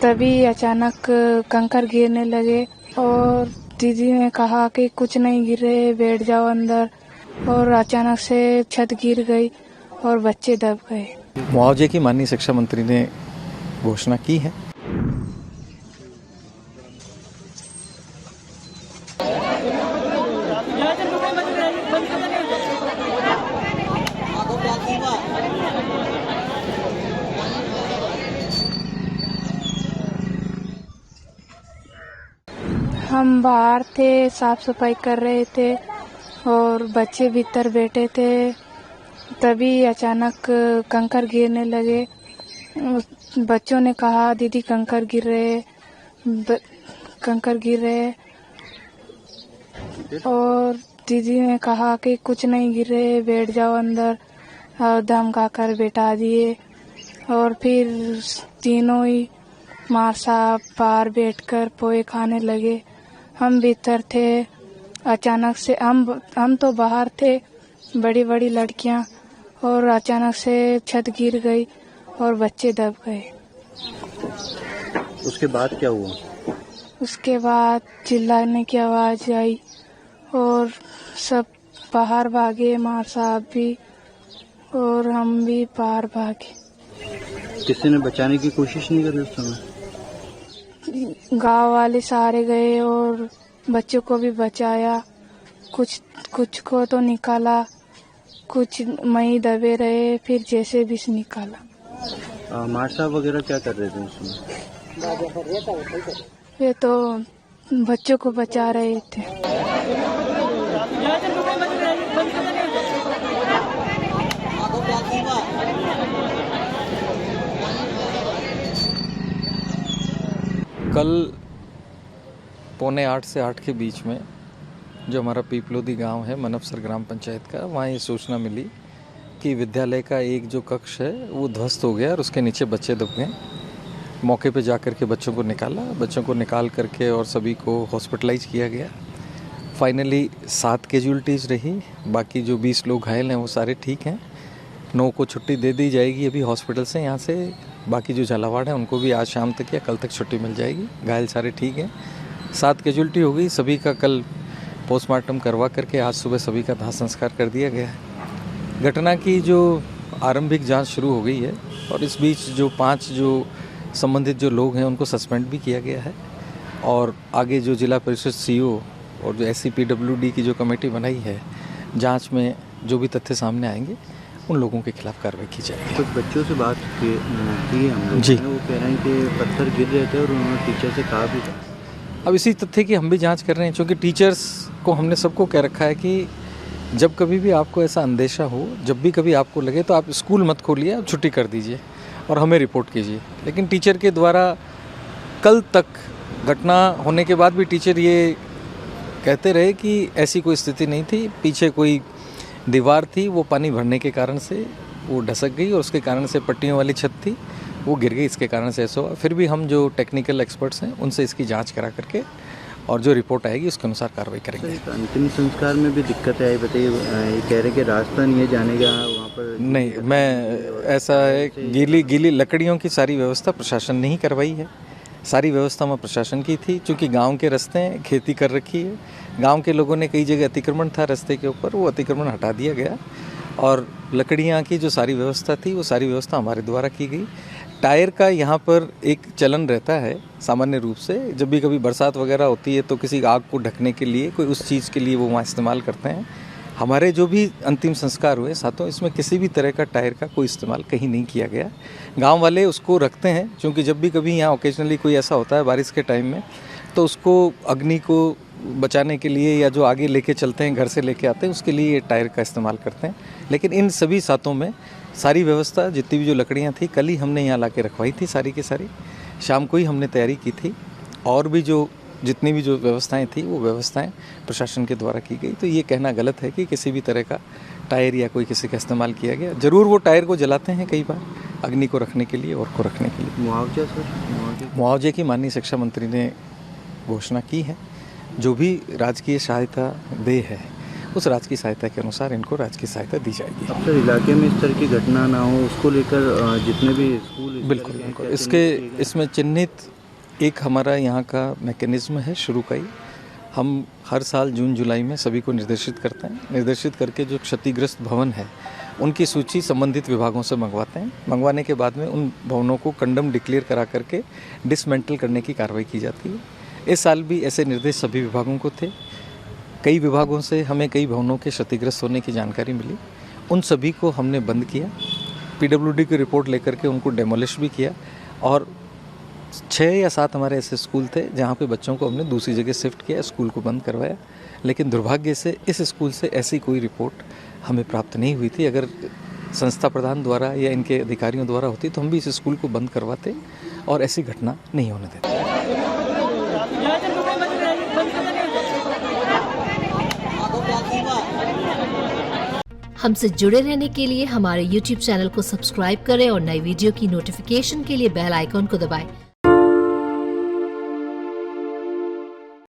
तभी अचानक कंकर गिरने लगे और दीदी ने कहा कि कुछ नहीं गिरे, बैठ जाओ अंदर, और अचानक से छत गिर गई और बच्चे दब गए। मुआवजे की माननीय शिक्षा मंत्री ने घोषणा की है। हम बाहर थे, साफ सफाई कर रहे थे और बच्चे भीतर बैठे थे। तभी अचानक कंकर गिरने लगे। बच्चों ने कहा दीदी कंकर गिर रहे, कंकर गिर रहे, और दीदी ने कहा कि कुछ नहीं गिरे, बैठ जाओ अंदर, और धमका कर बैठा दिए। और फिर तीनों ही मार साहब बाहर बैठकर पोहे खाने लगे। हम भीतर थे। अचानक से हम तो बाहर थे, बड़ी बड़ी लड़कियां, और अचानक से छत गिर गई और बच्चे दब गए। उसके बाद क्या हुआ? उसके बाद चिल्लाने की आवाज आई और सब बाहर भागे, मार साहब भी और हम भी बाहर भागे। किसी ने बचाने की कोशिश नहीं करी उस समय? गांव वाले सारे गए और बच्चों को भी बचाया। कुछ को तो निकाला, कुछ मई दबे रहे, फिर जैसे भी निकाला। मार साहब वगैरह क्या कर रहे थे उसमें? वे तो बच्चों को बचा रहे थे। कल 7:45 से 8 के बीच में जो हमारा पीपलोदी गांव है, मनपसर ग्राम पंचायत का, वहाँ ये सूचना मिली कि विद्यालय का एक जो कक्ष है वो ध्वस्त हो गया और उसके नीचे बच्चे दब गए। मौके पे जाकर के बच्चों को निकाला, बच्चों को निकाल करके और सभी को हॉस्पिटलाइज किया गया। फाइनली 7 कैजुअलिटीज़ रही, बाकी जो 20 लोग घायल हैं वो सारे ठीक हैं। 9 को छुट्टी दे दी जाएगी अभी हॉस्पिटल से यहाँ से। बाकी जो झालावाड़ है उनको भी आज शाम तक या कल तक छुट्टी मिल जाएगी। घायल सारे ठीक हैं। 7 कैजुअलिटी हो गई, सभी का कल पोस्टमार्टम करवा करके आज सुबह सभी का दाह संस्कार कर दिया गया है। घटना की जो आरंभिक जांच शुरू हो गई है और इस बीच जो 5 जो संबंधित जो लोग हैं उनको सस्पेंड भी किया गया है और आगे जो जिला परिषद सीईओ और जो SCPWD की जो कमेटी बनाई है, जांच में जो भी तथ्य सामने आएंगे उन लोगों के खिलाफ कार्रवाई की जाएगी। कुछ बच्चों से बात की हम लोग जी, वो कह रहे हैं कि पत्थर गिर रहे थे और उन्होंने टीचर से कहा भी था। अब इसी तथ्य की हम भी जांच कर रहे हैं, क्योंकि टीचर्स को हमने सबको कह रखा है कि जब कभी भी आपको ऐसा अंदेशा हो, जब भी कभी आपको लगे तो आप स्कूल मत खोलिए, आप छुट्टी कर दीजिए और हमें रिपोर्ट कीजिए। लेकिन टीचर के द्वारा कल तक घटना होने के बाद भी टीचर ये कहते रहे कि ऐसी कोई स्थिति नहीं थी, पीछे कोई दीवार थी, वो पानी भरने के कारण से वो ढसक गई और उसके कारण से पट्टियों वाली छत थी, वो गिर गई, इसके कारण से ऐसा हुआ। फिर भी हम जो टेक्निकल एक्सपर्ट्स हैं उनसे इसकी जांच करा करके और जो रिपोर्ट आएगी उसके अनुसार कार्रवाई करेंगे। अंतिम संस्कार में भी दिक्कत आई, बताइए। ये कह रहे कि रास्ता नहीं है जाने का वहाँ पर। नहीं, मैं ऐसा है, गीली लकड़ियों की सारी व्यवस्था प्रशासन ने ही करवाई है। सारी व्यवस्था में प्रशासन की थी, क्योंकि गांव के रास्ते हैं, खेती कर रखी है। गांव के लोगों ने कई जगह अतिक्रमण था रास्ते के ऊपर, वो अतिक्रमण हटा दिया गया और लकड़ियां की जो सारी व्यवस्था थी वो सारी व्यवस्था हमारे द्वारा की गई। टायर का यहाँ पर एक चलन रहता है सामान्य रूप से, जब भी कभी बरसात वगैरह होती है तो किसी आग को ढकने के लिए, कोई उस चीज़ के लिए वो वहाँ इस्तेमाल करते हैं। हमारे जो भी अंतिम संस्कार हुए साथों, इसमें किसी भी तरह का टायर का कोई इस्तेमाल कहीं नहीं किया गया। गांव वाले उसको रखते हैं, क्योंकि जब भी कभी यहाँ ओकेजनली कोई ऐसा होता है बारिश के टाइम में, तो उसको अग्नि को बचाने के लिए या जो आगे लेके चलते हैं, घर से लेके आते हैं, उसके लिए ये टायर का इस्तेमाल करते हैं। लेकिन इन सभी साथों में सारी व्यवस्था, जितनी भी जो लकड़ियाँ थी, कल ही हमने यहाँ ला के रखवाई थी सारी की सारी। शाम को ही हमने तैयारी की थी और भी जो जितनी भी जो व्यवस्थाएं थी वो व्यवस्थाएं प्रशासन के द्वारा की गई। तो ये कहना गलत है कि किसी भी तरह का टायर या कोई किसी का इस्तेमाल किया गया। ज़रूर वो टायर को जलाते हैं कई बार अग्नि को रखने के लिए और को रखने के लिए। मुआवजा सर, मुआवजे की माननीय शिक्षा मंत्री ने घोषणा की है। जो भी राजकीय सहायता दे है उस राज्य की सहायता के अनुसार इनको राज्य की सहायता दी जाएगी। अब सर इलाके में इस तरह की घटना ना हो उसको लेकर जितने भी स्कूल इस बिल्कुल तरह के हैं, बिल्कुल क्या इसके चिन्हित किए गए? इसमें चिन्हित एक हमारा यहाँ का मैकेनिज्म है शुरू का ही। हम हर साल जून जुलाई में सभी को निर्देशित करते हैं, निर्देशित करके जो क्षतिग्रस्त भवन है उनकी सूची संबंधित विभागों से मंगवाते हैं। मंगवाने के बाद में उन भवनों को कंडम डिक्लेयर करा करके डिसमेंटल करने की कार्रवाई की जाती है। इस साल भी ऐसे निर्देश सभी विभागों को थे। कई विभागों से हमें कई भवनों के क्षतिग्रस्त होने की जानकारी मिली, उन सभी को हमने बंद किया, पीडब्ल्यूडी की रिपोर्ट लेकर के उनको डेमोलिश भी किया और 6 या 7 हमारे ऐसे स्कूल थे जहाँ पे बच्चों को हमने दूसरी जगह शिफ्ट किया, स्कूल को बंद करवाया। लेकिन दुर्भाग्य से इस स्कूल से ऐसी कोई रिपोर्ट हमें प्राप्त नहीं हुई थी। अगर संस्था प्रधान द्वारा या इनके अधिकारियों द्वारा होती तो हम भी इस स्कूल को बंद करवाते और ऐसी घटना नहीं होने देते। हमसे जुड़े रहने के लिए हमारे YouTube चैनल को सब्सक्राइब करें और नई वीडियो की नोटिफिकेशन के लिए बेल आइकॉन को दबाएं।